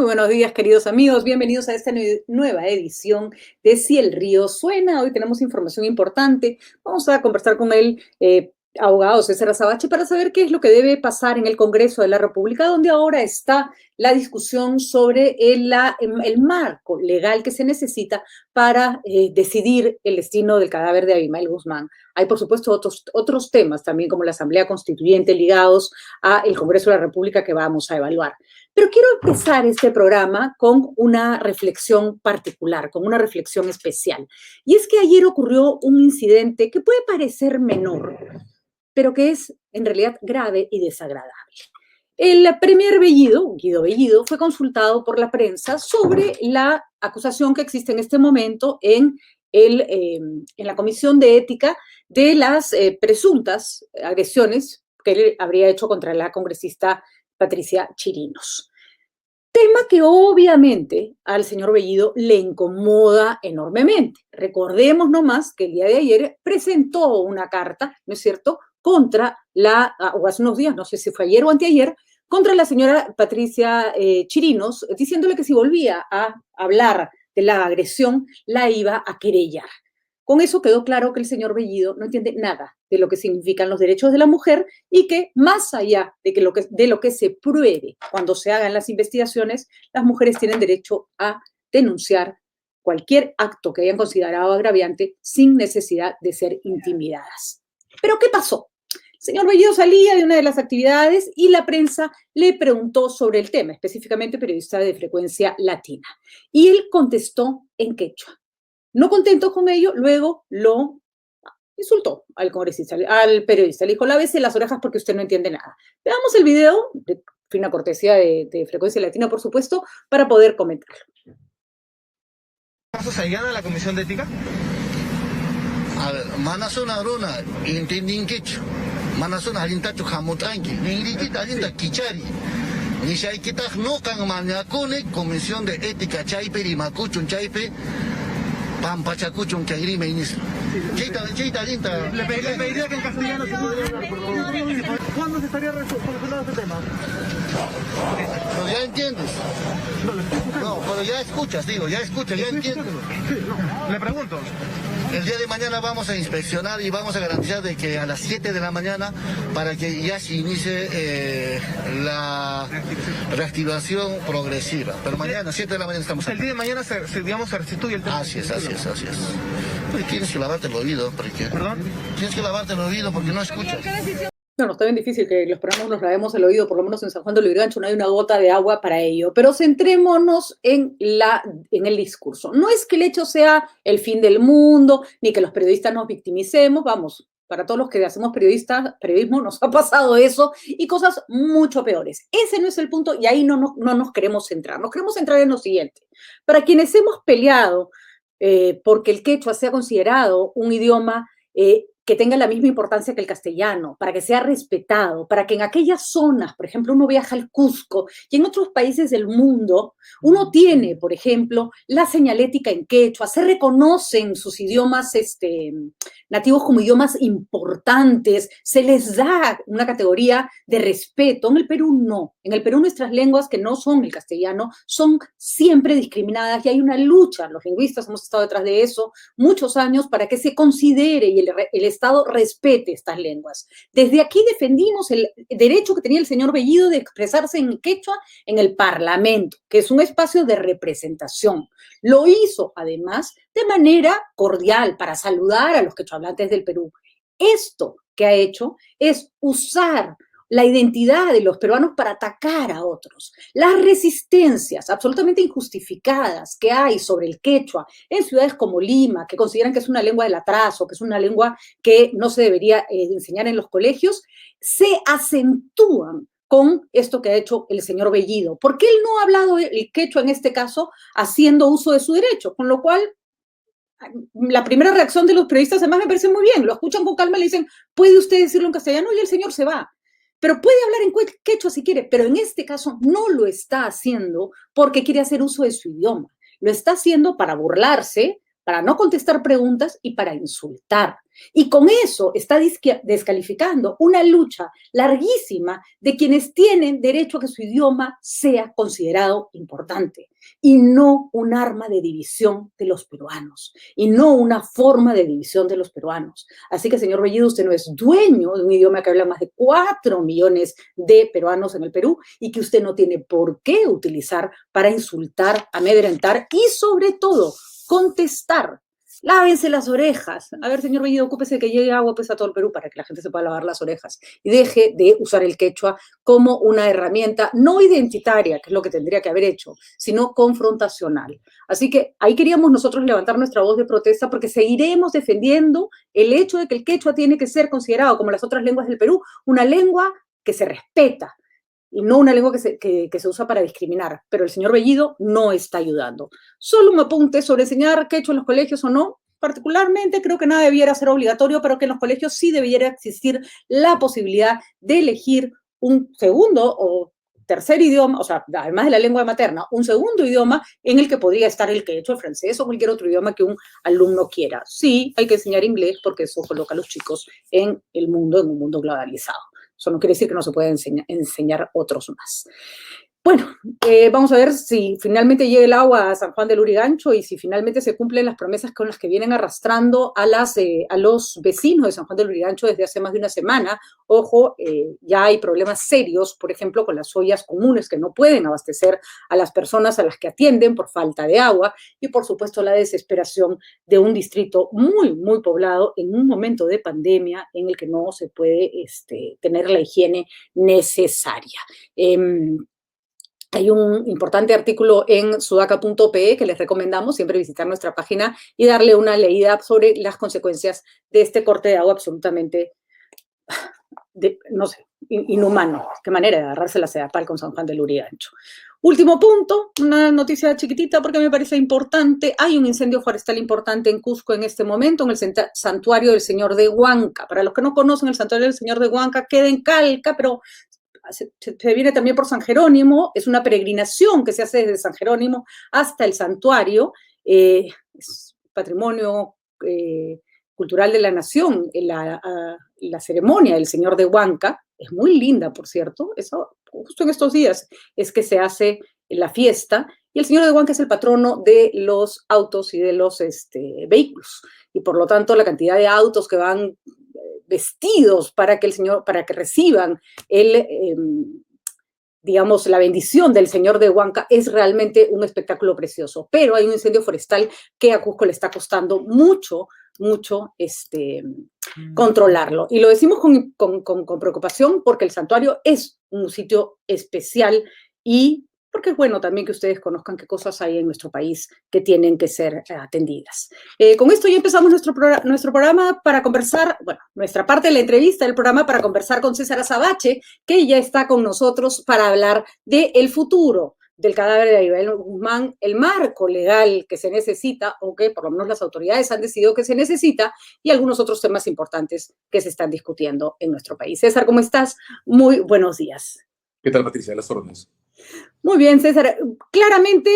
Muy buenos días, queridos amigos. Bienvenidos a esta nueva edición de Si el río suena. Hoy tenemos información importante. Vamos a conversar con el abogado César Azabache para saber qué es lo que debe pasar en el Congreso de la República, donde ahora está la discusión sobre el marco legal que se necesita para decidir el destino del cadáver de Abimael Guzmán. Hay, por supuesto, otros temas también, como la Asamblea Constituyente, ligados al Congreso de la República que vamos a evaluar. Pero quiero empezar este programa con una reflexión particular, con una reflexión especial. Y es que ayer ocurrió un incidente que puede parecer menor, pero que es en realidad grave y desagradable. El premier Bellido, Guido Bellido, fue consultado por la prensa sobre la acusación que existe en este momento en la Comisión de Ética de las presuntas agresiones que él habría hecho contra la congresista Patricia Chirinos. Tema que obviamente al señor Bellido le incomoda enormemente. Recordemos nomás que el día de ayer presentó una carta, ¿no es cierto?, contra o hace unos días, no sé si fue ayer o anteayer, contra la señora Patricia Chirinos, diciéndole que si volvía a hablar de la agresión, la iba a querellar. Con eso quedó claro que el señor Bellido no entiende nada de lo que significan los derechos de la mujer y que más allá de lo que se pruebe cuando se hagan las investigaciones, las mujeres tienen derecho a denunciar cualquier acto que hayan considerado agraviante sin necesidad de ser intimidadas. ¿Pero qué pasó? El señor Bellido salía de una de las actividades y la prensa le preguntó sobre el tema, específicamente periodista de Frecuencia Latina. Y él contestó en quechua. No contento con ello, luego lo insultó al congresista, al periodista. Le dijo, lávese las orejas porque usted no entiende nada. Veamos el video, de fina cortesía de Frecuencia Latina, por supuesto, para poder comentarlo. ¿Pasos allá a la Comisión de Ética? A ver, manasuna runa, intendin quechua. Manasuna alintachu jamutranqui. Ningriquita alinta quichari. Nishaykitaj no kan mañacune, Comisión de Ética chaype, rimacuchun chaype. Pampachacuchun Kairime Ministro. Cheita linda. Le pediría que en castellano se pudiera. ¿Cuándo se estaría solucionando este tema? Pero ya entiendes. No, pero ya escuchas, digo, ya entiendes. Sí, no. Le pregunto. El día de mañana vamos a inspeccionar y vamos a garantizar de que a las 7 de la mañana para que ya se inicie la reactivación progresiva. Pero mañana, 7 de la mañana estamos aquí. El día de mañana se restituye el tema. Así es. Pues tienes que lavarte el oído, porque... ¿Perdón? Tienes que lavarte el oído porque no escuchas. Bueno, está bien difícil que los peruanos nos lavemos el oído, por lo menos en San Juan de Lurigancho no hay una gota de agua para ello, pero centrémonos en el discurso. No es que el hecho sea el fin del mundo, ni que los periodistas nos victimicemos, vamos, para todos los que hacemos periodismo nos ha pasado eso y cosas mucho peores. Ese no es el punto y ahí no nos queremos centrar. Nos queremos centrar en lo siguiente. Para quienes hemos peleado porque el quechua sea considerado un idioma que tenga la misma importancia que el castellano, para que sea respetado, para que en aquellas zonas, por ejemplo, uno viaja al Cusco y en otros países del mundo, uno tiene, por ejemplo, la señalética en quechua, se reconocen sus idiomas nativos como idiomas importantes, se les da una categoría de respeto. En el Perú no. En el Perú nuestras lenguas, que no son el castellano, son siempre discriminadas y hay una lucha. Los lingüistas hemos estado detrás de eso muchos años para que se considere y el Estado respete estas lenguas. Desde aquí defendimos el derecho que tenía el señor Bellido de expresarse en quechua en el Parlamento, que es un espacio de representación. Lo hizo, además, de manera cordial para saludar a los quechohablantes del Perú. Esto que ha hecho es usar la identidad de los peruanos para atacar a otros. Las resistencias absolutamente injustificadas que hay sobre el quechua en ciudades como Lima, que consideran que es una lengua del atraso, que es una lengua que no se debería enseñar en los colegios, se acentúan con esto que ha hecho el señor Bellido, porque él no ha hablado el quechua en este caso haciendo uso de su derecho, con lo cual la primera reacción de los periodistas además me parece muy bien, lo escuchan con calma y le dicen, ¿puede usted decirlo en castellano? Y el señor se va. Pero puede hablar en quechua si quiere, pero en este caso no lo está haciendo porque quiere hacer uso de su idioma. Lo está haciendo para burlarse para no contestar preguntas y para insultar. Y con eso está descalificando una lucha larguísima de quienes tienen derecho a que su idioma sea considerado importante y no un arma de división de los peruanos y no una forma de división de los peruanos. Así que, señor Bellido, usted no es dueño de un idioma que habla más de 4 millones de peruanos en el Perú y que usted no tiene por qué utilizar para insultar, amedrentar y, sobre todo, contestar. Lávense las orejas. A ver, señor Bellido, ocúpese de que llegue agua pues, a todo el Perú para que la gente se pueda lavar las orejas y deje de usar el quechua como una herramienta no identitaria, que es lo que tendría que haber hecho, sino confrontacional. Así que ahí queríamos nosotros levantar nuestra voz de protesta porque seguiremos defendiendo el hecho de que el quechua tiene que ser considerado, como las otras lenguas del Perú, una lengua que se respeta, y no una lengua que se usa para discriminar, pero el señor Bellido no está ayudando. Solo un apunte sobre enseñar quechua en los colegios o no. Particularmente creo que nada debiera ser obligatorio, pero que en los colegios sí debiera existir la posibilidad de elegir un segundo o tercer idioma, o sea, además de la lengua materna, un segundo idioma en el que podría estar el quechua, el francés o cualquier otro idioma que un alumno quiera. Sí, hay que enseñar inglés porque eso coloca a los chicos en el mundo, en un mundo globalizado. Eso no quiere decir que no se pueda enseñar otros más. Bueno, vamos a ver si finalmente llega el agua a San Juan del Lurigancho y si finalmente se cumplen las promesas con las que vienen arrastrando a los vecinos de San Juan del Lurigancho desde hace más de una semana. Ojo, ya hay problemas serios, por ejemplo, con las ollas comunes que no pueden abastecer a las personas a las que atienden por falta de agua y, por supuesto, la desesperación de un distrito muy, muy poblado en un momento de pandemia en el que no se puede tener la higiene necesaria. Hay un importante artículo en sudaca.pe que les recomendamos siempre visitar nuestra página y darle una leída sobre las consecuencias de este corte de agua absolutamente, no sé, inhumano. Qué manera de agarrarse la sedapal con San Juan del Lurigancho. Último punto, una noticia chiquitita porque me parece importante. Hay un incendio forestal importante en Cusco en este momento, en el santuario del Señor de Huanca. Para los que no conocen, el santuario del Señor de Huanca queda en Calca, pero se viene también por San Jerónimo, es una peregrinación que se hace desde San Jerónimo hasta el santuario, es patrimonio cultural de la nación, la ceremonia del Señor de Huanca, es muy linda, por cierto, eso, justo en estos días es que se hace la fiesta, y el Señor de Huanca es el patrono de los autos y de los vehículos, y por lo tanto la cantidad de autos que van vestidos para que reciban digamos, la bendición del Señor de Huanca es realmente un espectáculo precioso. Pero hay un incendio forestal que a Cusco le está costando mucho controlarlo. Y lo decimos con preocupación porque el santuario es un sitio especial y porque es bueno también que ustedes conozcan qué cosas hay en nuestro país que tienen que ser atendidas. Con esto ya empezamos nuestro programa para conversar, bueno, nuestra parte de la entrevista del programa para conversar con César Azabache, que ya está con nosotros para hablar del futuro del cadáver de Abimael Guzmán, el marco legal que se necesita, o que por lo menos las autoridades han decidido que se necesita, y algunos otros temas importantes que se están discutiendo en nuestro país. César, ¿cómo estás? Muy buenos días. ¿Qué tal, Patricia? Las órdenes. Muy bien, César. Claramente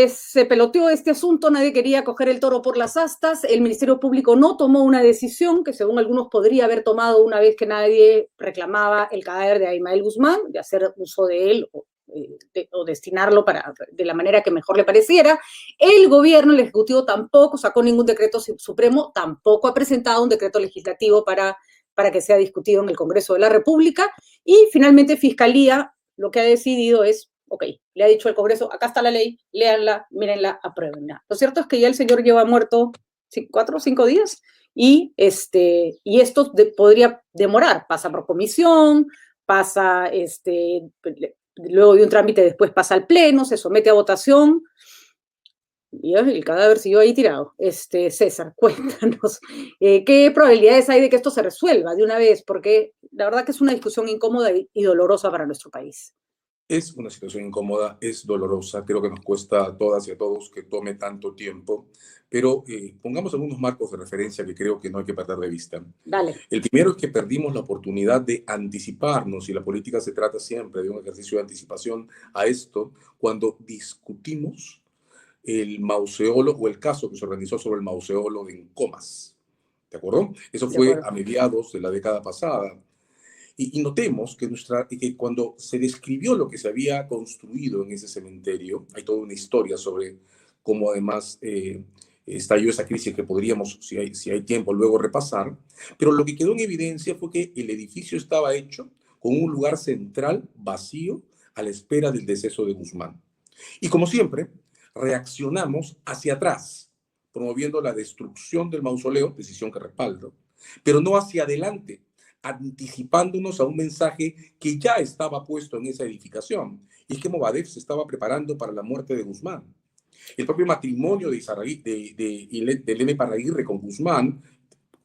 se peloteó este asunto, nadie quería coger el toro por las astas, el Ministerio Público no tomó una decisión que según algunos podría haber tomado una vez que nadie reclamaba el cadáver de Abimael Guzmán, de hacer uso de él o destinarlo de la manera que mejor le pareciera. El gobierno, el Ejecutivo tampoco sacó ningún decreto supremo, tampoco ha presentado un decreto legislativo para que sea discutido en el Congreso de la República y finalmente Fiscalía lo que ha decidido es ok, le ha dicho al Congreso, acá está la ley, léanla, mírenla, apruébenla. Lo cierto es que ya el señor lleva muerto 4 o 5 días y esto podría demorar, pasa por comisión, pasa, luego de un trámite después pasa al pleno, se somete a votación y el cadáver siguió ahí tirado. César, cuéntanos, ¿qué probabilidades hay de que esto se resuelva de una vez? Porque la verdad que es una discusión incómoda y dolorosa para nuestro país. Es una situación incómoda, es dolorosa, creo que nos cuesta a todas y a todos que tome tanto tiempo, pero pongamos algunos marcos de referencia que creo que no hay que perder de vista. Dale. El primero es que perdimos la oportunidad de anticiparnos, y la política se trata siempre de un ejercicio de anticipación a esto, cuando discutimos el mauseolo o el caso que se organizó sobre el mauseolo de Comas. ¿De acuerdo? Eso De fue acuerdo. a mediados de la década pasada. Y notemos que cuando se describió lo que se había construido en ese cementerio, hay toda una historia sobre cómo además estalló esa crisis que podríamos, si hay tiempo, luego repasar, pero lo que quedó en evidencia fue que el edificio estaba hecho con un lugar central vacío a la espera del deceso de Guzmán. Y como siempre, reaccionamos hacia atrás, promoviendo la destrucción del mausoleo, decisión que respaldo, pero no hacia adelante, anticipándonos a un mensaje que ya estaba puesto en esa edificación, y es que Movadef se estaba preparando para la muerte de Guzmán. El propio matrimonio de Elena Parraguirre con Guzmán,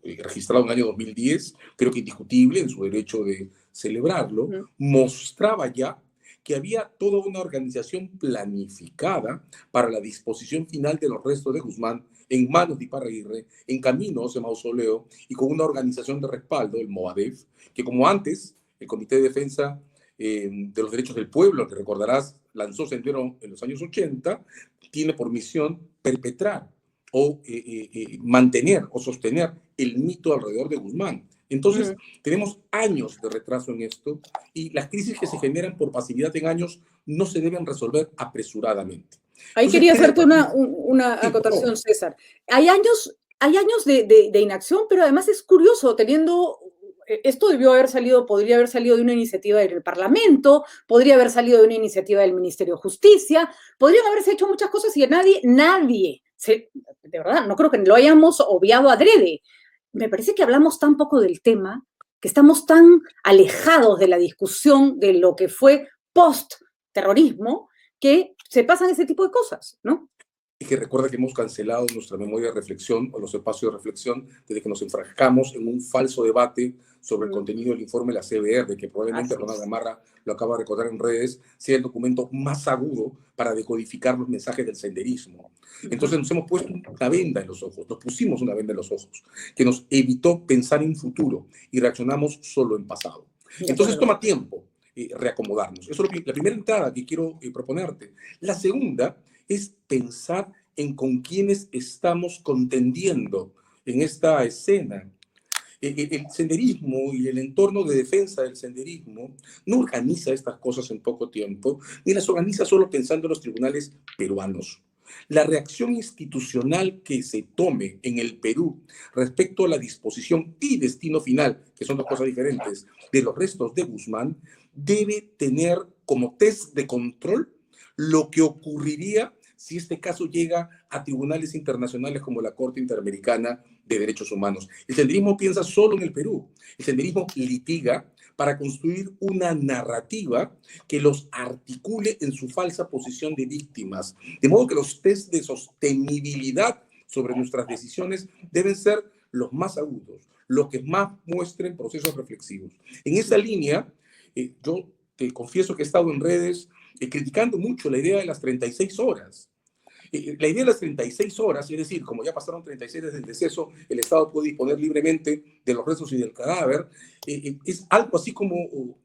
registrado en el año 2010, creo que indiscutible en su derecho de celebrarlo, mostraba ya que había toda una organización planificada para la disposición final de los restos de Guzmán en manos de Iparraguirre, en camino a ese mausoleo y con una organización de respaldo, el Movadef, que como antes, el Comité de Defensa de los Derechos del Pueblo, que recordarás, lanzó Sendero en los años 80, tiene por misión perpetrar o mantener o sostener el mito alrededor de Guzmán. Entonces, tenemos años de retraso en esto y las crisis que se generan por pasividad en años no se deben resolver apresuradamente. Ahí Entonces, quería hacerte una sí, acotación, César. Hay años de inacción, pero además es curioso, esto podría haber salido de una iniciativa del Parlamento, podría haber salido de una iniciativa del Ministerio de Justicia, podrían haberse hecho muchas cosas y nadie, de verdad, no creo que lo hayamos obviado adrede. Me parece que hablamos tan poco del tema, que estamos tan alejados de la discusión de lo que fue post-terrorismo, que se pasan ese tipo de cosas, ¿no? Y que recuerda que hemos cancelado nuestra memoria de reflexión o los espacios de reflexión desde que nos enfrascamos en un falso debate sobre el contenido del informe de la CBR, que probablemente Ronald Gamarra lo acaba de recordar en redes, sea el documento más agudo para decodificar los mensajes del senderismo. Entonces nos hemos puesto una venda en los ojos, nos pusimos una venda en los ojos, que nos evitó pensar en futuro y reaccionamos solo en pasado. Entonces toma tiempo reacomodarnos. Eso es la primera entrada que quiero proponerte. La segunda es pensar en con quiénes estamos contendiendo en esta escena. El senderismo y el entorno de defensa del senderismo no organiza estas cosas en poco tiempo, ni las organiza solo pensando en los tribunales peruanos. La reacción institucional que se tome en el Perú respecto a la disposición y destino final, que son dos cosas diferentes, de los restos de Guzmán, debe tener como test de control lo que ocurriría si este caso llega a tribunales internacionales como la Corte Interamericana de Derechos Humanos. El senderismo piensa solo en el Perú. El senderismo litiga para construir una narrativa que los articule en su falsa posición de víctimas. De modo que los test de sostenibilidad sobre nuestras decisiones deben ser los más agudos, los que más muestren procesos reflexivos. En esa línea, yo te confieso que he estado en redes criticando mucho la idea de las 36 horas. La idea de las 36 horas, es decir, como ya pasaron 36 desde el deceso, el Estado puede disponer libremente de los restos y del cadáver, es algo así como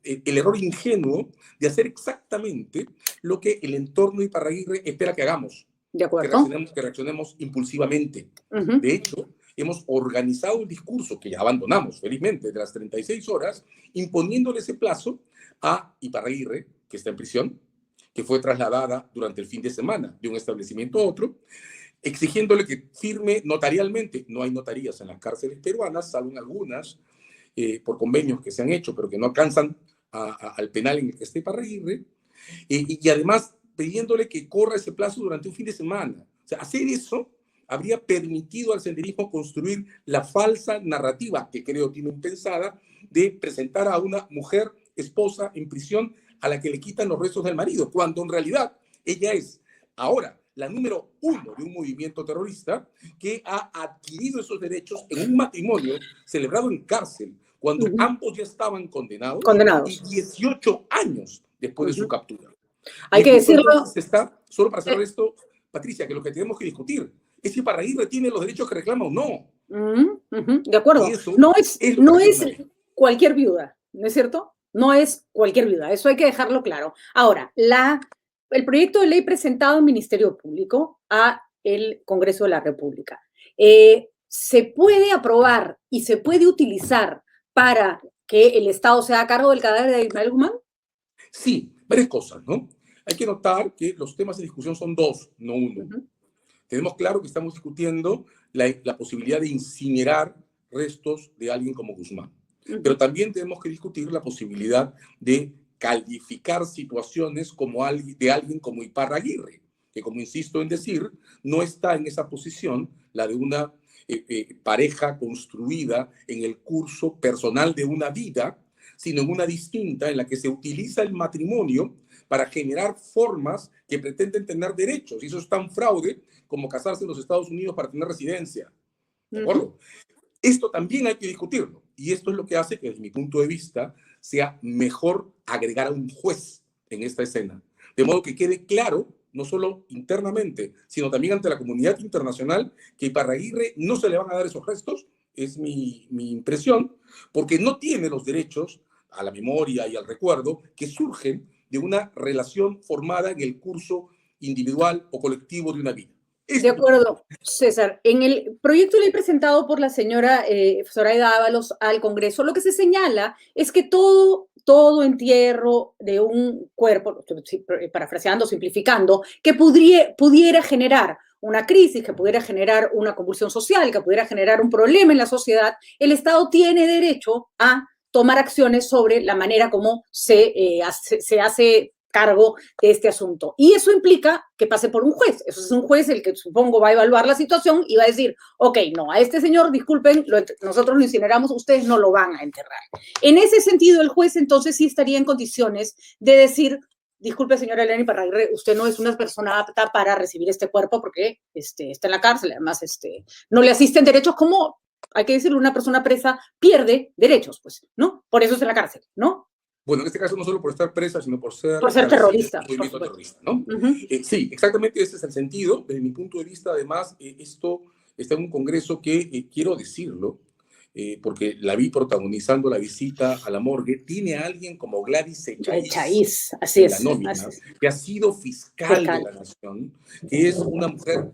el error ingenuo de hacer exactamente lo que el entorno de Iparraguirre espera que hagamos. De acuerdo. Que reaccionemos impulsivamente. De hecho, hemos organizado un discurso que ya abandonamos, felizmente, de las 36 horas, imponiéndole ese plazo a Iparraguirre, que está en prisión, que fue trasladada durante el fin de semana de un establecimiento a otro, exigiéndole que firme notarialmente. No hay notarías en las cárceles peruanas, salvo en algunas, por convenios que se han hecho, pero que no alcanzan al penal en el que esté Iparraguirre, y además pidiéndole que corra ese plazo durante un fin de semana. O sea, hacer eso habría permitido al senderismo construir la falsa narrativa, que creo tienen pensada, de presentar a una mujer esposa en prisión a la que le quitan los restos del marido, cuando en realidad ella es ahora la número 1 de un movimiento terrorista que ha adquirido esos derechos en un matrimonio celebrado en cárcel, cuando ambos ya estaban condenados. Y 18 años después de su captura. Hay que decirlo. Solo para cerrar esto, Patricia, que lo que tenemos que discutir es si Iparraguirre tiene los derechos que reclama o no. De acuerdo. No es cualquier viuda, ¿no es cierto? No es cualquier viuda, eso hay que dejarlo claro. Ahora, el proyecto de ley presentado al Ministerio Público a el Congreso de la República se puede aprobar y se puede utilizar para que el Estado sea a cargo del cadáver de Ismael Guzmán? Sí, varias cosas, ¿no? Hay que notar que los temas de discusión son dos, no uno. Tenemos claro que estamos discutiendo la posibilidad de incinerar restos de alguien como Guzmán. Pero también tenemos que discutir la posibilidad de calificar situaciones como de alguien como Iparraguirre, que, como insisto en decir, no está en esa posición, la de una pareja construida en el curso personal de una vida, sino en una distinta en la que se utiliza el matrimonio para generar formas que pretenden tener derechos. Y eso es tan fraude como casarse en los Estados Unidos para tener residencia. ¿De acuerdo? Esto también hay que discutirlo. Y esto es lo que hace que, desde mi punto de vista, sea mejor agregar a un juez en esta escena. De modo que quede claro, no solo internamente, sino también ante la comunidad internacional, que a Iparraguirre no se le van a dar esos restos, es mi impresión, porque no tiene los derechos a la memoria y al recuerdo que surgen de una relación formada en el curso individual o colectivo de una vida. De acuerdo, César. En el proyecto de ley presentado por la señora Zoraida Ábalos al Congreso, lo que se señala es que todo entierro de un cuerpo, parafraseando, simplificando, que pudiera generar una crisis, que pudiera generar una convulsión social, que pudiera generar un problema en la sociedad, el Estado tiene derecho a tomar acciones sobre la manera como se hace cargo de este asunto. Y eso implica que pase por un juez. Eso es un juez el que supongo va a evaluar la situación y va a decir, ok, no, a este señor, disculpen, nosotros lo incineramos, ustedes no lo van a enterrar. En ese sentido, el juez entonces sí estaría en condiciones de decir, disculpe, señora Elena Iparraguirre, usted no es una persona apta para recibir este cuerpo porque está en la cárcel, además no le asisten derechos como, hay que decirlo, una persona presa pierde derechos, pues, ¿no? Por eso está en la cárcel, ¿no? Bueno, en este caso no solo por estar presa, sino por ser terrorista. Un movimiento terrorista, ¿no? Sí, exactamente ese es el sentido. Desde mi punto de vista, además, esto está en un congreso que, quiero decirlo, porque la vi protagonizando la visita a la morgue, tiene a alguien como Gladys Echaíz, así es, la nómina, que ha sido fiscal de la nación, que es una mujer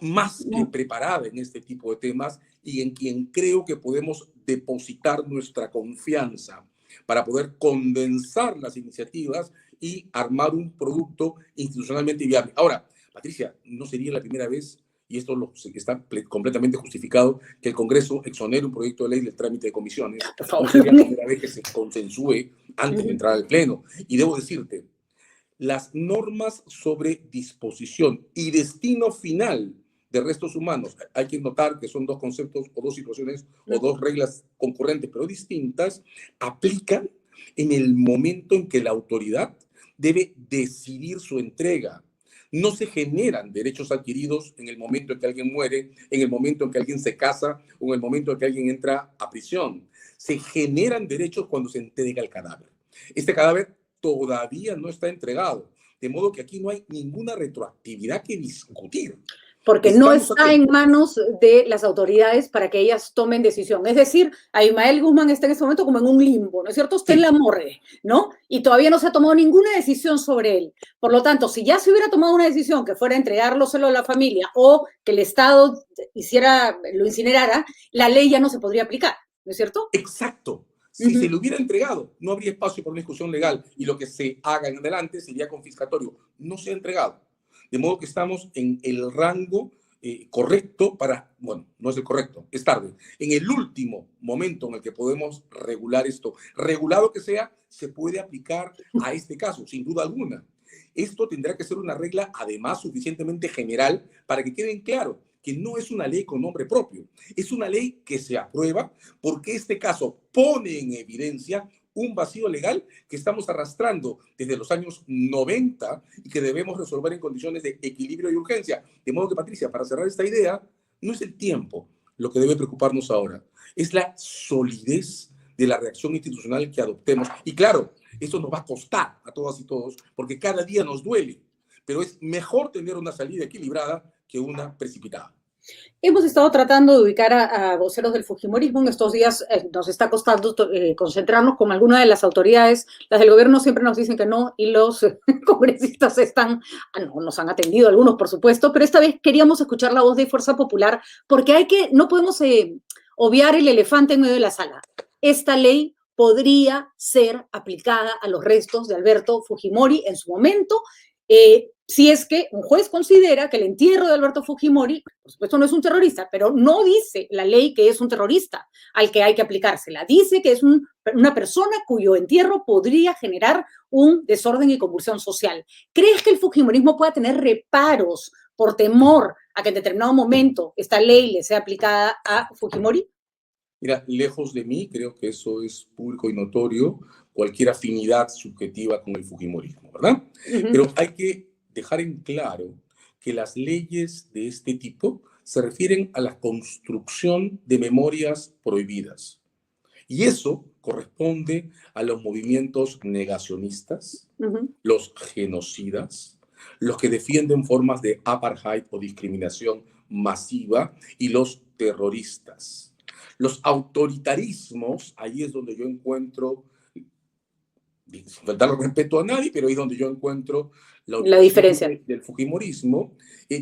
más que preparada en este tipo de temas y en quien creo que podemos depositar nuestra confianza para poder condensar las iniciativas y armar un producto institucionalmente viable. Ahora, Patricia, no sería la primera vez, y esto está completamente justificado, que el Congreso exonere un proyecto de ley del trámite de comisiones. No sería la primera vez que se consensúe antes de entrar al Pleno. Y debo decirte, las normas sobre disposición y destino final de restos humanos, hay que notar que son dos conceptos o dos situaciones o dos reglas concurrentes pero distintas, aplican en el momento en que la autoridad debe decidir su entrega. No se generan derechos adquiridos en el momento en que alguien muere, en el momento en que alguien se casa o en el momento en que alguien entra a prisión. Se generan derechos cuando se entrega el cadáver. Este cadáver todavía no está entregado, de modo que aquí no hay ninguna retroactividad que discutir. Porque no está en manos de las autoridades para que ellas tomen decisión. Es decir, a Ismael Guzmán está en este momento como en un limbo, ¿no es cierto? Está en la morgue, ¿no? Y todavía no se ha tomado ninguna decisión sobre él. Por lo tanto, si ya se hubiera tomado una decisión que fuera entregarlo solo a la familia o que el Estado lo incinerara, la ley ya no se podría aplicar, ¿no es cierto? Exacto. Si se le hubiera entregado, no habría espacio para una discusión legal y lo que se haga en adelante sería confiscatorio. No se ha entregado. De modo que estamos en el rango correcto para, bueno, no es el correcto, es tarde, en el último momento en el que podemos regular esto. Regulado que sea, se puede aplicar a este caso, sin duda alguna. Esto tendrá que ser una regla, además, suficientemente general para que queden claro que no es una ley con nombre propio, es una ley que se aprueba porque este caso pone en evidencia un vacío legal que estamos arrastrando desde los años 90 y que debemos resolver en condiciones de equilibrio y urgencia. De modo que, Patricia, para cerrar esta idea, no es el tiempo lo que debe preocuparnos ahora, es la solidez de la reacción institucional que adoptemos. Y claro, eso nos va a costar a todas y todos, porque cada día nos duele, pero es mejor tener una salida equilibrada que una precipitada. Hemos estado tratando de ubicar a voceros del fujimorismo. En estos días nos está costando concentrarnos con algunas de las autoridades. Las del gobierno siempre nos dicen que no y los congresistas no, nos han atendido algunos, por supuesto, pero esta vez queríamos escuchar la voz de Fuerza Popular porque no podemos obviar el elefante en medio de la sala. Esta ley podría ser aplicada a los restos de Alberto Fujimori en su momento, si es que un juez considera que el entierro de Alberto Fujimori, por supuesto no es un terrorista, pero no dice la ley que es un terrorista al que hay que aplicársela. Dice que es una persona cuyo entierro podría generar un desorden y convulsión social. ¿Crees que el fujimorismo pueda tener reparos por temor a que en determinado momento esta ley le sea aplicada a Fujimori? Mira, lejos de mí, creo que eso es público y notorio, cualquier afinidad subjetiva con el fujimorismo, ¿verdad? Pero hay que dejar en claro que las leyes de este tipo se refieren a la construcción de memorias prohibidas. Y eso corresponde a los movimientos negacionistas, los genocidas, los que defienden formas de apartheid o discriminación masiva y los terroristas. Los autoritarismos, ahí es donde yo encuentro, sin faltar respeto a nadie, pero ahí es donde yo encuentro la diferencia del fujimorismo,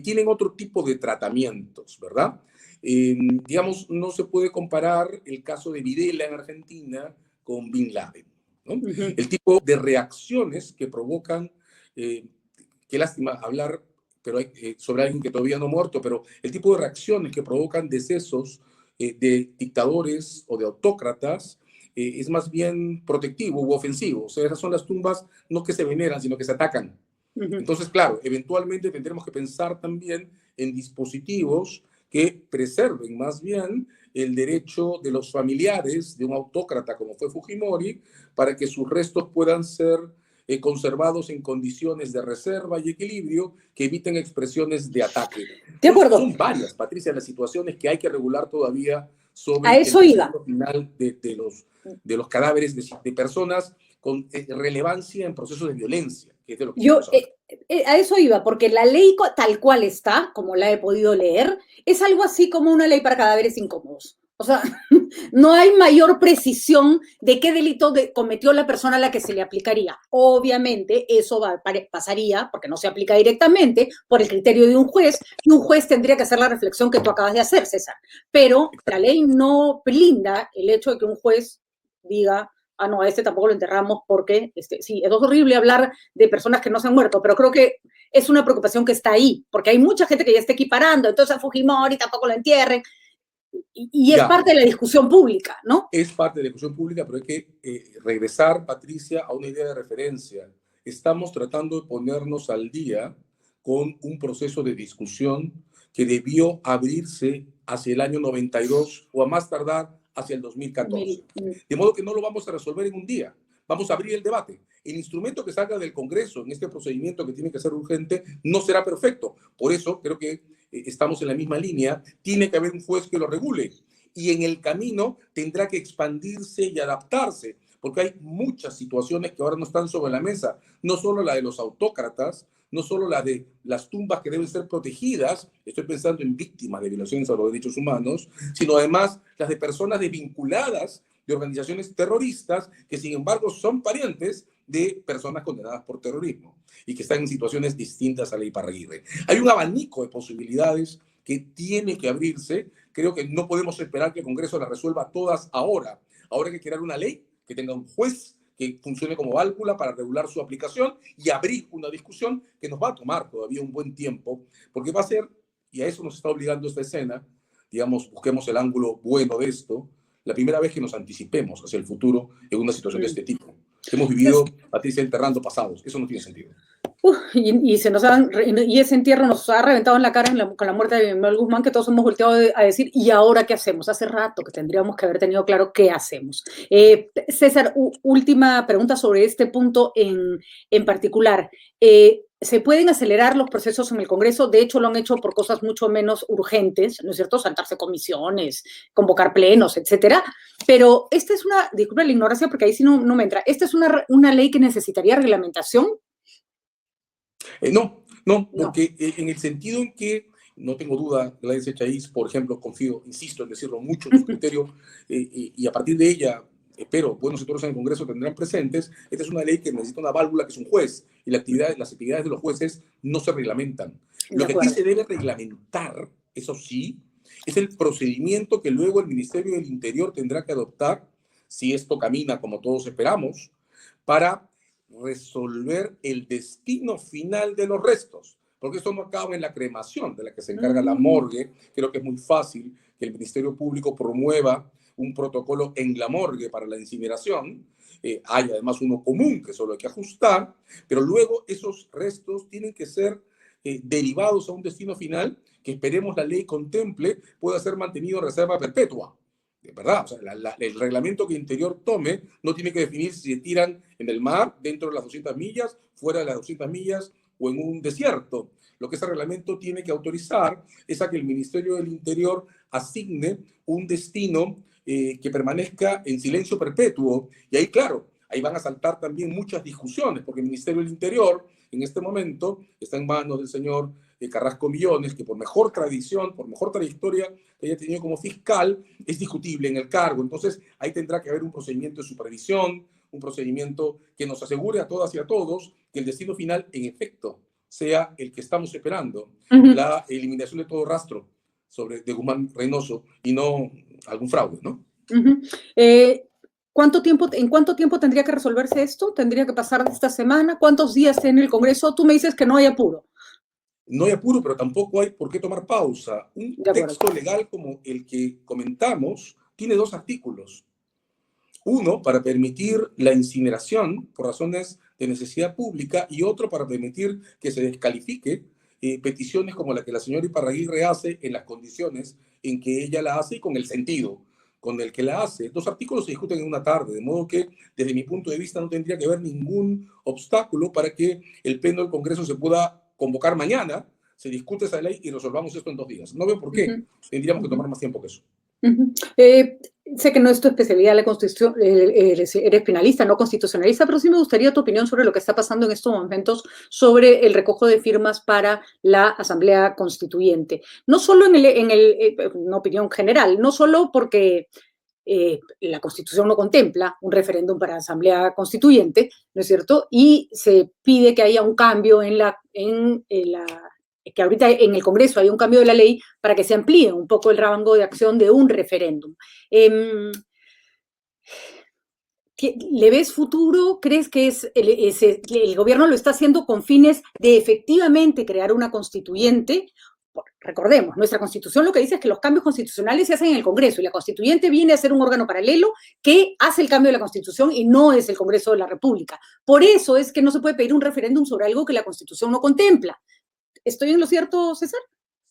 tienen otro tipo de tratamientos, ¿verdad? Digamos, no se puede comparar el caso de Videla en Argentina con Bin Laden, ¿no? El tipo de reacciones que provocan, qué lástima hablar pero sobre alguien que todavía no ha muerto, pero el tipo de reacciones que provocan decesos de dictadores o de autócratas es más bien protectivo u ofensivo. O sea, esas son las tumbas no que se veneran, sino que se atacan. Entonces, claro, eventualmente tendremos que pensar también en dispositivos que preserven más bien el derecho de los familiares de un autócrata como fue Fujimori para que sus restos puedan ser conservados en condiciones de reserva y equilibrio que eviten expresiones de ataque. De acuerdo. Son varias, Patricia, las situaciones que hay que regular todavía sobre a eso el iba. final de los cadáveres de personas con relevancia en procesos de violencia. Que es de lo que a eso iba, porque la ley tal cual está, como la he podido leer, es algo así como una ley para cadáveres incómodos. O sea, no hay mayor precisión de qué delito cometió la persona a la que se le aplicaría. Obviamente, eso pasaría, porque no se aplica directamente, por el criterio de un juez, y un juez tendría que hacer la reflexión que tú acabas de hacer, César. Pero la ley no blinda el hecho de que un juez diga, ah, no, a este tampoco lo enterramos porque, sí, es horrible hablar de personas que no se han muerto, pero creo que es una preocupación que está ahí, porque hay mucha gente que ya está equiparando, entonces a Fujimori tampoco lo entierren. Y es parte de la discusión pública, ¿no? Es parte de la discusión pública, pero hay que regresar, Patricia, a una idea de referencia. Estamos tratando de ponernos al día con un proceso de discusión que debió abrirse hacia el año 92 o a más tardar hacia el 2014. De modo que no lo vamos a resolver en un día. Vamos a abrir el debate. El instrumento que salga del Congreso en este procedimiento que tiene que ser urgente no será perfecto. Por eso creo que estamos en la misma línea. Tiene que haber un juez que lo regule. Y en el camino tendrá que expandirse y adaptarse, porque hay muchas situaciones que ahora no están sobre la mesa. No solo la de los autócratas, no solo la de las tumbas que deben ser protegidas, estoy pensando en víctimas de violaciones a los derechos humanos, sino además las de personas vinculadas de organizaciones terroristas que sin embargo son parientes de personas condenadas por terrorismo y que están en situaciones distintas a la Iparraguirre. Hay un abanico de posibilidades que tiene que abrirse. Creo que no podemos esperar que el Congreso las resuelva todas ahora. Ahora hay que crear una ley que tenga un juez que funcione como válvula para regular su aplicación y abrir una discusión que nos va a tomar todavía un buen tiempo, porque va a ser, y a eso nos está obligando esta escena, digamos, busquemos el ángulo bueno de esto, la primera vez que nos anticipemos hacia el futuro en una situación de este tipo. Hemos vivido, Patricia, enterrando pasados. Eso no tiene sentido. Y ese entierro nos ha reventado en la cara con la muerte de Miguel Guzmán, que todos hemos volteado a decir, ¿y ahora qué hacemos? Hace rato que tendríamos que haber tenido claro qué hacemos. César, última pregunta sobre este punto en particular. ¿Se pueden acelerar los procesos en el Congreso? De hecho, lo han hecho por cosas mucho menos urgentes, ¿no es cierto? Saltarse comisiones, convocar plenos, etcétera. Pero esta es disculpe la ignorancia porque ahí sí no me entra, ¿esta es una ley que necesitaría reglamentación? No, porque en el sentido en que No tengo duda, Gladys Echaíz, por ejemplo, confío, insisto en decirlo mucho en su criterio, y a partir de ella, espero, buenos sectores en el Congreso tendrán presentes, esta es una ley que necesita una válvula que es un juez, y las actividades de los jueces no se reglamentan. Lo que aquí se debe reglamentar, eso sí, es el procedimiento que luego el Ministerio del Interior tendrá que adoptar, si esto camina como todos esperamos, para resolver el destino final de los restos. Porque esto no acaba en la cremación de la que se encarga la morgue. Creo que es muy fácil que el Ministerio Público promueva un protocolo en la morgue para la incineración. Hay además uno común que solo hay que ajustar, pero luego esos restos tienen que ser derivados a un destino final que esperemos la ley contemple pueda ser mantenido en reserva perpetua. De verdad, o sea, el reglamento que Interior tome no tiene que definir si se tiran en el mar, dentro de las 200 millas, fuera de las 200 millas o en un desierto. Lo que ese reglamento tiene que autorizar es a que el Ministerio del Interior asigne un destino que permanezca en silencio perpetuo. Y ahí, claro, ahí van a saltar también muchas discusiones, porque el Ministerio del Interior en este momento está en manos del señor Carrasco Millones, que por mejor tradición, por mejor trayectoria que haya tenido como fiscal, es discutible en el cargo. Entonces, ahí tendrá que haber un procedimiento de supervisión, un procedimiento que nos asegure a todas y a todos que el destino final, en efecto, sea el que estamos esperando, la eliminación de todo rastro de Guzmán Reynoso y no algún fraude, ¿no? ¿En cuánto tiempo tendría que resolverse esto? ¿Tendría que pasar esta semana? ¿Cuántos días en el Congreso? Tú me dices que no hay apuro. No hay apuro, pero tampoco hay por qué tomar pausa. Un texto legal como el que comentamos tiene 2 artículos. Uno para permitir la incineración por razones de necesidad pública y otro para permitir que se descalifique peticiones como la que la señora Iparraguirre hace en las condiciones en que ella la hace y con el sentido con el que la hace. 2 artículos se discuten en una tarde, de modo que desde mi punto de vista no tendría que haber ningún obstáculo para que el Pleno del Congreso se pueda convocar mañana, se discute esa ley y resolvamos esto en 2 días. No veo por qué tendríamos que tomar más tiempo que eso. Sé que no es tu especialidad la Constitución, eres penalista, no constitucionalista, pero sí me gustaría tu opinión sobre lo que está pasando en estos momentos sobre el recojo de firmas para la Asamblea Constituyente. No solo una opinión general, no solo porque la Constitución no contempla un referéndum para la Asamblea Constituyente, ¿no es cierto? Y se pide que haya un cambio que ahorita en el Congreso hay un cambio de la ley para que se amplíe un poco el rango de acción de un referéndum. ¿Le ves futuro? ¿Crees que el gobierno lo está haciendo con fines de efectivamente crear una constituyente? Recordemos, nuestra Constitución lo que dice es que los cambios constitucionales se hacen en el Congreso y la Constituyente viene a ser un órgano paralelo que hace el cambio de la Constitución y no es el Congreso de la República. Por eso es que no se puede pedir un referéndum sobre algo que la Constitución no contempla. ¿Estoy en lo cierto, César?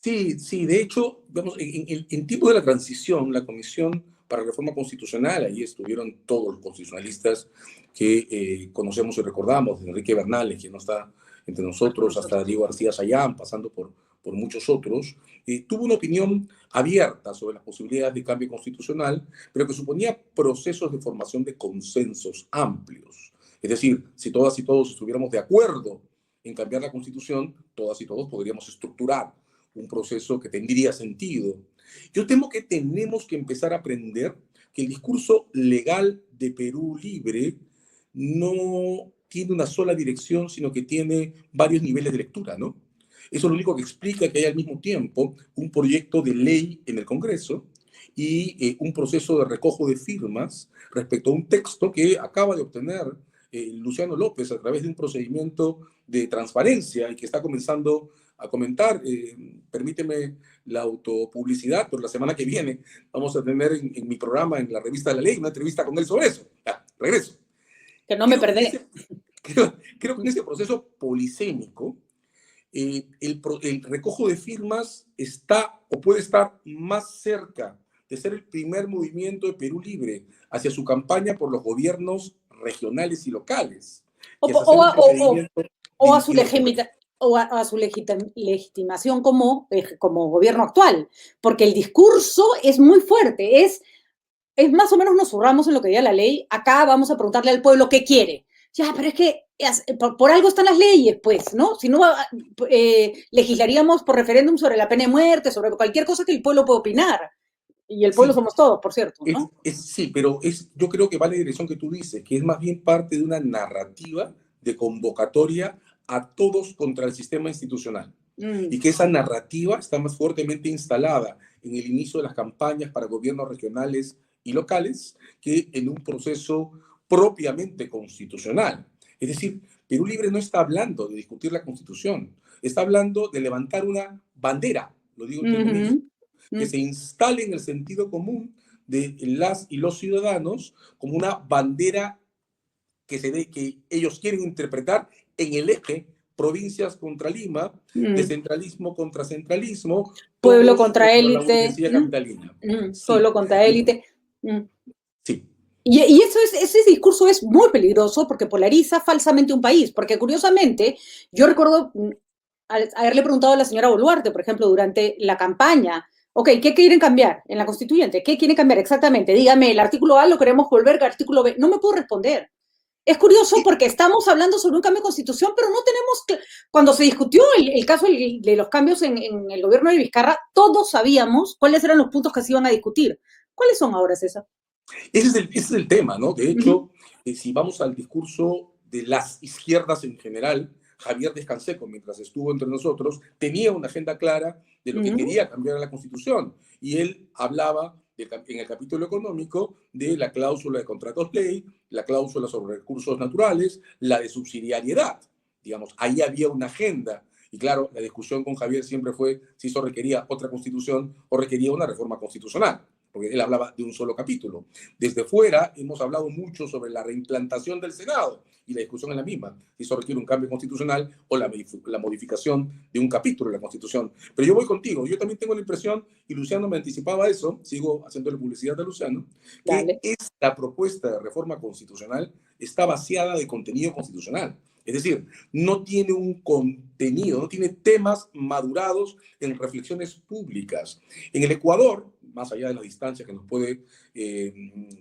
Sí, de hecho, vamos, en tiempo de la transición, la Comisión para la Reforma Constitucional, ahí estuvieron todos los constitucionalistas que conocemos y recordamos, desde Enrique Bernales, quien no está entre nosotros, hasta Diego García Sayán, pasando por muchos otros, tuvo una opinión abierta sobre las posibilidades de cambio constitucional, pero que suponía procesos de formación de consensos amplios. Es decir, si todas y todos estuviéramos de acuerdo en cambiar la Constitución, todas y todos podríamos estructurar un proceso que tendría sentido. Yo temo que tenemos que empezar a aprender que el discurso legal de Perú Libre no tiene una sola dirección, sino que tiene varios niveles de lectura, ¿no? Eso es lo único que explica que hay al mismo tiempo un proyecto de ley en el Congreso y un proceso de recojo de firmas respecto a un texto que acaba de obtener Luciano López a través de un procedimiento de transparencia y que está comenzando a comentar. Permíteme la autopublicidad, pero la semana que viene vamos a tener en mi programa, en la revista de la Ley, una entrevista con él sobre eso. Regreso. Que no me perdí. Creo que en ese proceso polisémico, el recojo de firmas está o puede estar más cerca de ser el primer movimiento de Perú Libre hacia su campaña por los gobiernos regionales y locales. O a su legitimación como gobierno actual, porque el discurso es muy fuerte, es más o menos nos zurramos en lo que diga la ley, acá vamos a preguntarle al pueblo qué quiere. Ya, pero es que por algo están las leyes, pues, ¿no? Si no, legislaríamos por referéndum sobre la pena de muerte, sobre cualquier cosa que el pueblo pueda opinar. Y el pueblo Sí, somos todos, por cierto, ¿no? sí, pero yo creo que va en la dirección que tú dices, que es más bien parte de una narrativa de convocatoria a todos contra el sistema institucional. Y que esa narrativa está más fuertemente instalada en el inicio de las campañas para gobiernos regionales y locales que en un proceso propiamente constitucional. Es decir, Perú Libre no está hablando de discutir la Constitución, está hablando de levantar una bandera, lo digo en términos que se instale en el sentido común de las y los ciudadanos como una bandera que ellos quieren interpretar en el eje provincias contra Lima, descentralismo contra centralismo, pueblo todos contra contra la élite, burguesía capitalina. Sí. pueblo contra élite. Sí. Y ese discurso es muy peligroso porque polariza falsamente un país, porque curiosamente, yo recuerdo haberle preguntado a la señora Boluarte, por ejemplo, durante la campaña, ok, ¿qué quieren cambiar en la constituyente? ¿Qué quieren cambiar exactamente? Dígame, el artículo A lo queremos volver al artículo B. No me puedo responder. Es curioso porque estamos hablando sobre un cambio de constitución, pero no tenemos... Cuando se discutió el caso de los cambios en el gobierno de Vizcarra, todos sabíamos cuáles eran los puntos que se iban a discutir. ¿Cuáles son ahora, César? Ese es el tema, ¿no? De hecho, si vamos al discurso de las izquierdas en general, Javier Descanseco, mientras estuvo entre nosotros, tenía una agenda clara de lo que quería cambiar a la Constitución. Y él hablaba en el capítulo económico de la cláusula de contratos ley, la cláusula sobre recursos naturales, la de subsidiariedad. Digamos, ahí había una agenda. Y claro, la discusión con Javier siempre fue si eso requería otra constitución o requería una reforma constitucional, porque él hablaba de un solo capítulo. Desde fuera hemos hablado mucho sobre la reimplantación del Senado, y la discusión es la misma, si eso requiere un cambio constitucional o la modificación de un capítulo de la Constitución. Pero yo voy contigo, yo también tengo la impresión, y Luciano me anticipaba eso, sigo haciéndole publicidad a Luciano, que esta propuesta de reforma constitucional está vaciada de contenido constitucional. Es decir, no tiene un contenido, no tiene temas madurados en reflexiones públicas. En el Ecuador, más allá de la distancia que nos puede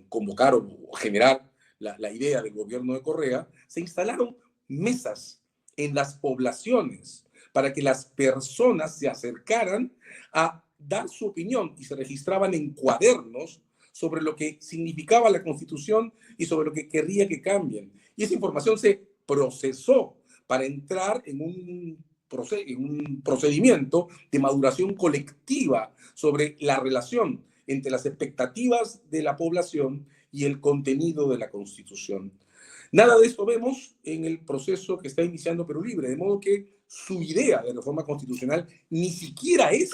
convocar o generar la idea del gobierno de Correa, se instalaron mesas en las poblaciones para que las personas se acercaran a dar su opinión y se registraban en cuadernos sobre lo que significaba la Constitución y sobre lo que querría que cambien. Y esa información se procesó para entrar en un procedimiento de maduración colectiva sobre la relación entre las expectativas de la población y el contenido de la Constitución. Nada de esto vemos en el proceso que está iniciando Perú Libre, de modo que su idea de reforma constitucional ni siquiera es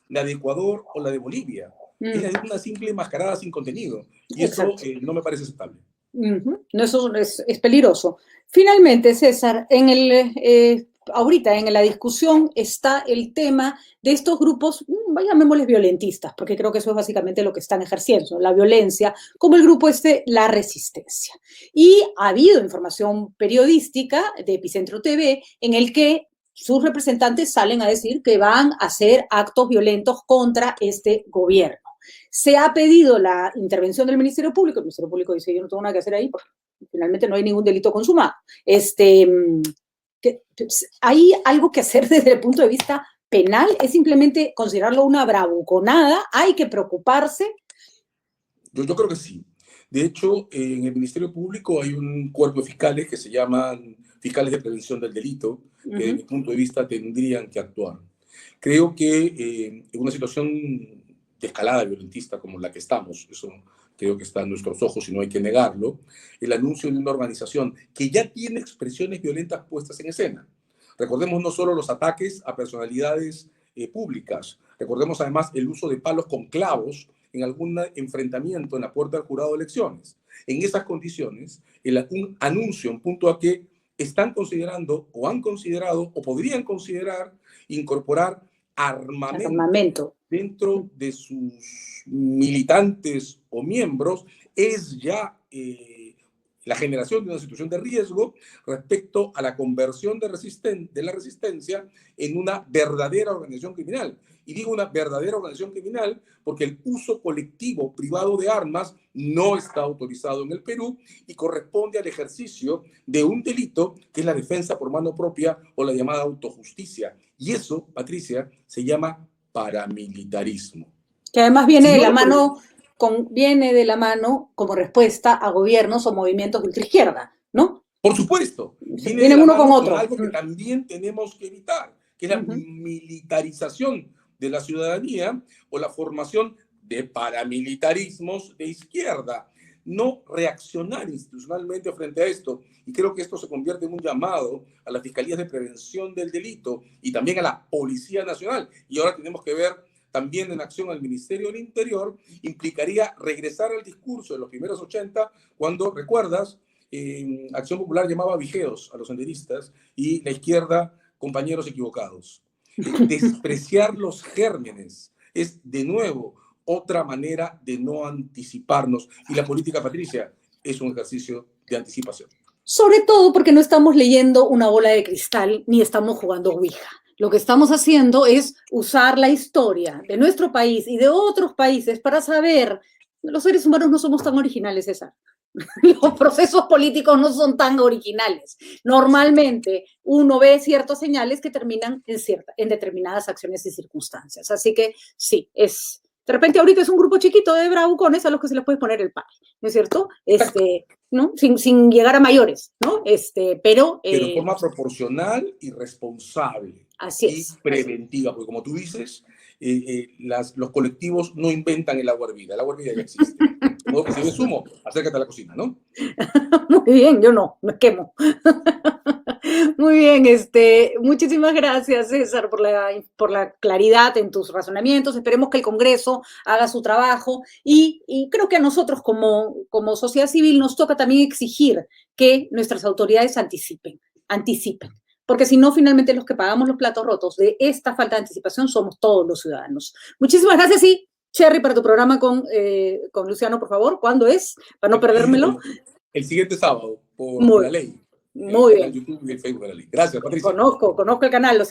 la de Ecuador o la de Bolivia. Es la de una simple mascarada sin contenido. Y eso no me parece aceptable. No, eso es peligroso. Finalmente, César, ahorita en la discusión está el tema de estos grupos, llamémosles violentistas, porque creo que eso es básicamente lo que están ejerciendo, la violencia, como el grupo La Resistencia. Y ha habido información periodística de Epicentro TV en el que sus representantes salen a decir que van a hacer actos violentos contra este gobierno. Se ha pedido la intervención del Ministerio Público. El Ministerio Público dice: yo no tengo nada que hacer ahí, porque finalmente no hay ningún delito consumado. ¿Hay algo que hacer desde el punto de vista penal? ¿Es simplemente considerarlo una bravuconada? ¿Hay que preocuparse? Yo creo que sí. De hecho, en el Ministerio Público hay un cuerpo de fiscales que se llaman fiscales de prevención del delito, que desde mi punto de vista tendrían que actuar. Creo que en una situación de escalada violentista como la que estamos, eso creo que está en nuestros ojos y no hay que negarlo, el anuncio de una organización que ya tiene expresiones violentas puestas en escena. Recordemos no solo los ataques a personalidades públicas, recordemos además el uso de palos con clavos en algún enfrentamiento en la puerta del jurado de elecciones. En esas condiciones, un anuncio en punto a que están considerando o han considerado o podrían considerar incorporar armamento dentro de sus militantes o miembros es ya la generación de una situación de riesgo respecto a la conversión de la resistencia en una verdadera organización criminal. Y digo una verdadera organización criminal porque el uso colectivo privado de armas no está autorizado en el Perú y corresponde al ejercicio de un delito que es la defensa por mano propia o la llamada autojusticia. Y eso, Patricia, se llama paramilitarismo. Que además viene Si de no la lo mano, viene de la mano como respuesta a gobiernos o movimientos de ultraizquierda, ¿no? Por supuesto, viene de Vienen la uno con mano otro. con algo que también tenemos que evitar, que es la militarización de la ciudadanía o la formación de paramilitarismos de izquierda. No reaccionar institucionalmente frente a esto. Y creo que esto se convierte en un llamado a las fiscalías de prevención del delito y también a la Policía Nacional. Y ahora tenemos que ver también en acción al Ministerio del Interior. Implicaría regresar al discurso de los primeros 80, cuando, ¿recuerdas? Acción Popular llamaba vigeos a los senderistas y la izquierda compañeros equivocados. Despreciar los gérmenes es, de nuevo, otra manera de no anticiparnos. Y la política, Patricia, es un ejercicio de anticipación. Sobre todo porque no estamos leyendo una bola de cristal ni estamos jugando Ouija. Lo que estamos haciendo es usar la historia de nuestro país y de otros países para saber. Los seres humanos no somos tan originales, César. Los procesos políticos no son tan originales. Normalmente uno ve ciertas señales que terminan en determinadas acciones y circunstancias. Así que sí, de repente ahorita es un grupo chiquito de bravucones a los que se les puede poner el palo, ¿no es cierto? ¿No? Sin llegar a mayores, ¿no? Pero de forma proporcional y responsable. Así y es, preventiva, porque como tú dices, los colectivos no inventan el agua hervida ya existe. De modo que si ves humo, acércate a la cocina, ¿no? Muy bien, yo no, me quemo. Muy bien, muchísimas gracias, César, por la claridad en tus razonamientos. Esperemos que el Congreso haga su trabajo y creo que a nosotros como sociedad civil nos toca también exigir que nuestras autoridades anticipen, porque si no, finalmente los que pagamos los platos rotos de esta falta de anticipación somos todos los ciudadanos. Muchísimas gracias y Cherry, para tu programa con Luciano, por favor, ¿cuándo es? Para no perdérmelo. El siguiente sábado, por La Ley. Muy bien. YouTube y el Facebook de La Ley. Gracias, Patricia. Conozco el canal,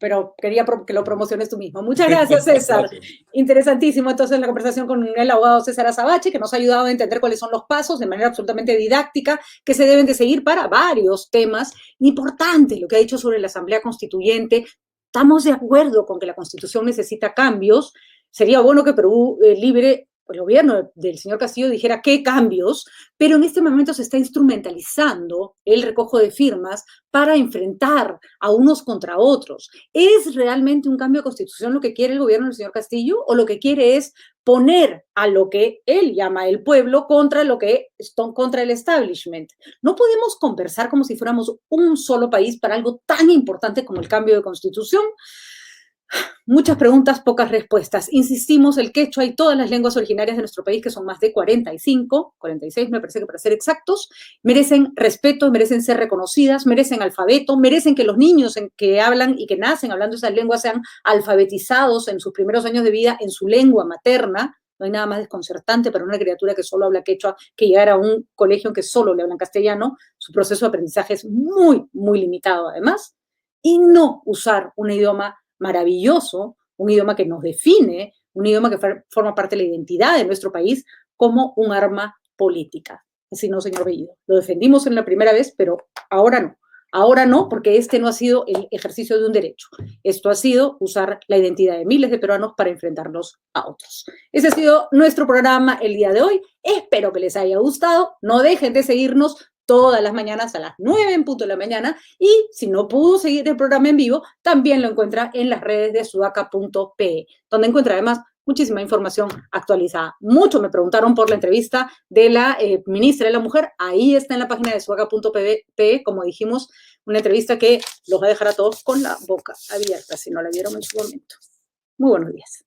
pero quería que lo promociones tú mismo. Muchas gracias, César. Gracias. Interesantísimo entonces la conversación con el abogado César Azabache, que nos ha ayudado a entender cuáles son los pasos de manera absolutamente didáctica que se deben de seguir para varios temas importantes. Lo que ha dicho sobre la Asamblea Constituyente. Estamos de acuerdo con que la Constitución necesita cambios. Sería bueno que Perú Libre, el gobierno del señor Castillo, dijera qué cambios, pero en este momento se está instrumentalizando el recojo de firmas para enfrentar a unos contra otros. ¿Es realmente un cambio de constitución lo que quiere el gobierno del señor Castillo o lo que quiere es poner a lo que él llama el pueblo contra el establishment? No podemos conversar como si fuéramos un solo país para algo tan importante como el cambio de constitución. Muchas preguntas, pocas respuestas. Insistimos, el quechua y todas las lenguas originarias de nuestro país, que son más de 45, 46 me parece que para ser exactos, merecen respeto, merecen ser reconocidas, merecen alfabeto, merecen que los niños que hablan y que nacen hablando esas lenguas sean alfabetizados en sus primeros años de vida en su lengua materna. No hay nada más desconcertante para una criatura que solo habla quechua que llegar a un colegio en que solo le hablan castellano. Su proceso de aprendizaje es muy, muy limitado además. Y no usar un idioma maravilloso, un idioma que nos define, un idioma que forma parte de la identidad de nuestro país como un arma política. Así no, señor Bellido. Lo defendimos en la primera vez, pero ahora no. Ahora no, porque este no ha sido el ejercicio de un derecho. Esto ha sido usar la identidad de miles de peruanos para enfrentarnos a otros. Ese ha sido nuestro programa el día de hoy. Espero que les haya gustado. No dejen de seguirnos todas las mañanas a las 9 en punto de la mañana, y si no pudo seguir el programa en vivo, también lo encuentra en las redes de sudaca.pe, donde encuentra además muchísima información actualizada. Mucho me preguntaron por la entrevista de la ministra de la Mujer. Ahí está en la página de sudaca.pe, como dijimos, una entrevista que los va a dejar a todos con la boca abierta, si no la vieron en su momento. Muy buenos días.